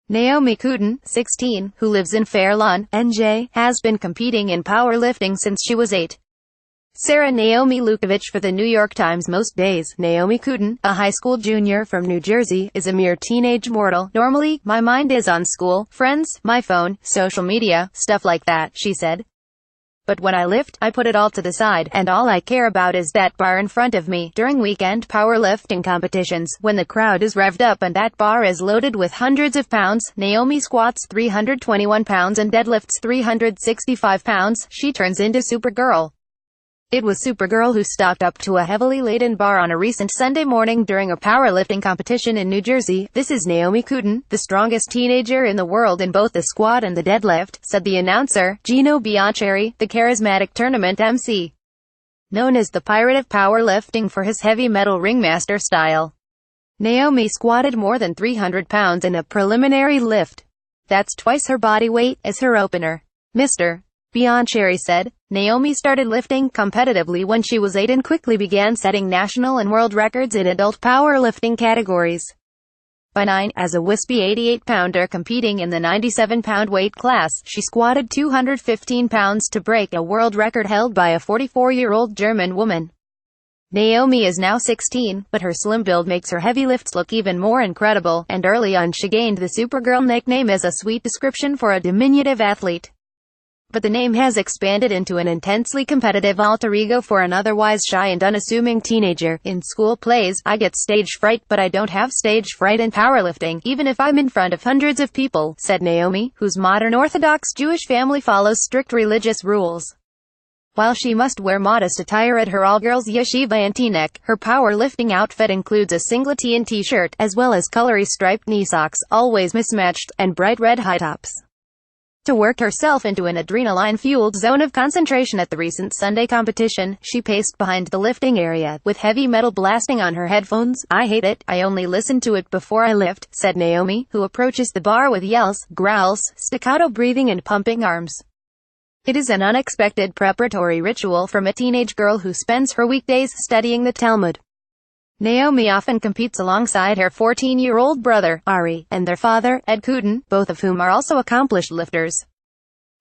Naomi Kooten, 16, who lives in Fair Lawn, NJ, has been competing in powerlifting since she was 8. Sarah Naomi Lukovich for the New York Times. Most days, Naomi Kooten, a high school junior from New Jersey, is a mere teenage mortal. Normally, my mind is on school, friends, my phone, social media, stuff like that, she said. But when I lift, I put it all to the side, and all I care about is that bar in front of me. During weekend powerlifting competitions, when the crowd is revved up and that bar is loaded with hundreds of pounds, Naomi squats 321 pounds and deadlifts 365 pounds, she turns into Supergirl. It was Supergirl who stalked up to a heavily laden bar on a recent Sunday morning during a powerlifting competition in New Jersey. This is Naomi Kooten, the strongest teenager in the world in both the squat and the deadlift, said the announcer, Gino Biancheri, the charismatic tournament MC. Known as the Pirate of Powerlifting for his heavy metal ringmaster style. Naomi squatted more than 300 pounds in a preliminary lift. That's twice her body weight, as her opener. Mr. Biancheri said. Naomi started lifting competitively when she was 8 and quickly began setting national and world records in adult powerlifting categories. By 9, as a wispy 88-pounder competing in the 97-pound weight class, she squatted 215 pounds to break a world record held by a 44-year-old German woman. Naomi is now 16, but her slim build makes her heavy lifts look even more incredible, and early on she gained the Supergirl nickname as a sweet description for a diminutive athlete. But the name has expanded into an intensely competitive alter ego for an otherwise shy and unassuming teenager. In school plays, I get stage fright, but I don't have stage fright in powerlifting, even if I'm in front of hundreds of people, said Naomi, whose modern Orthodox Jewish family follows strict religious rules. While she must wear modest attire at her all-girls yeshiva and Teaneck, her powerlifting outfit includes a singlet and t-shirt, as well as colory striped knee socks, always mismatched, and bright red high tops. To work herself into an adrenaline-fueled zone of concentration at the recent Sunday competition, she paced behind the lifting area, with heavy metal blasting on her headphones. I hate it, I only listen to it before I lift, said Naomi, who approaches the bar with yells, growls, staccato breathing and pumping arms. It is an unexpected preparatory ritual from a teenage girl who spends her weekdays studying the Talmud. Naomi often competes alongside her 14-year-old brother, Ari, and their father, Ed Kooten, both of whom are also accomplished lifters.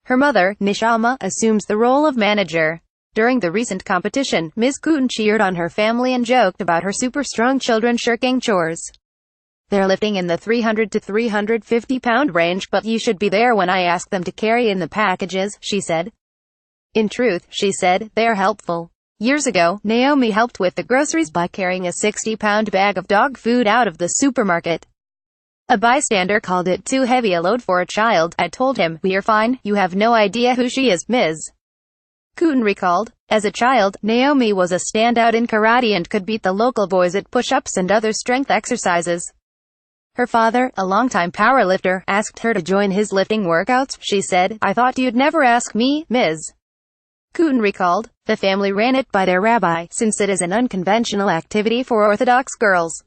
Her mother, Nishama, assumes the role of manager. During the recent competition, Ms. Kooten cheered on her family and joked about her super-strong children shirking chores. They're lifting in the 300 to 350-pound range, but you should be there when I ask them to carry in the packages, she said. In truth, she said, they're helpful. Years ago, Naomi helped with the groceries by carrying a 60-pound bag of dog food out of the supermarket. A bystander called it too heavy a load for a child. I told him, we're fine, you have no idea who she is, Ms. Kooten recalled. As a child, Naomi was a standout in karate and could beat the local boys at push-ups and other strength exercises. Her father, a longtime powerlifter, asked her to join his lifting workouts. She said, I thought you'd never ask me, Ms. Kooten recalled. The family ran it by their rabbi, since it is an unconventional activity for Orthodox girls.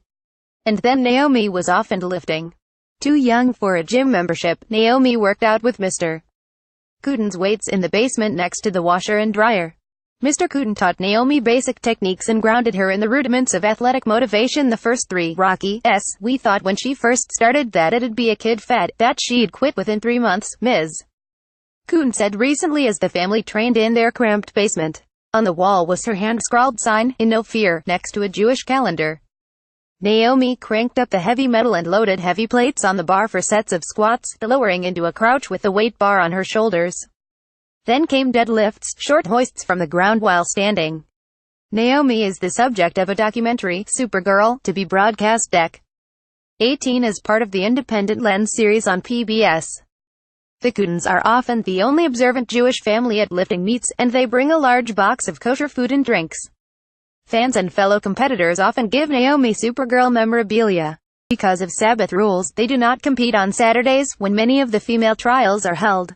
And then Naomi was off and lifting. Too young for a gym membership, Naomi worked out with Mr. Kooten's weights in the basement next to the washer and dryer. Mr. Kooten taught Naomi basic techniques and grounded her in the rudiments of athletic motivation. The first 3 Rockies. We thought when she first started that it'd be a kid fad, that she'd quit within 3 months, Ms. Kooten said recently as the family trained in their cramped basement. On the wall was her hand-scrawled sign, in no fear, next to a Jewish calendar. Naomi cranked up the heavy metal and loaded heavy plates on the bar for sets of squats, lowering into a crouch with the weight bar on her shoulders. Then came deadlifts, short hoists from the ground while standing. Naomi is the subject of a documentary, Supergirl, to be broadcast Dec. 18 as part of the Independent Lens series on PBS. The Kootens are often the only observant Jewish family at lifting meets, and they bring a large box of kosher food and drinks. Fans and fellow competitors often give Naomi Supergirl memorabilia. Because of Sabbath rules, they do not compete on Saturdays, when many of the female trials are held.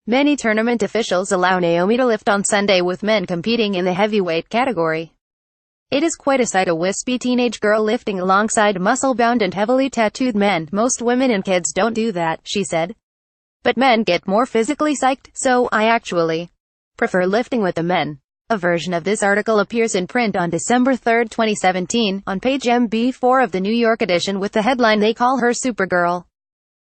Many tournament officials allow Naomi to lift on Sunday with men competing in the heavyweight category. It is quite a sight, a wispy teenage girl lifting alongside muscle-bound and heavily tattooed men. Most women and kids don't do that, she said. But men get more physically psyched, so I actually prefer lifting with the men. A version of this article appears in print on December 3, 2017, on page MB4 of the New York edition with the headline, They Call Her Supergirl.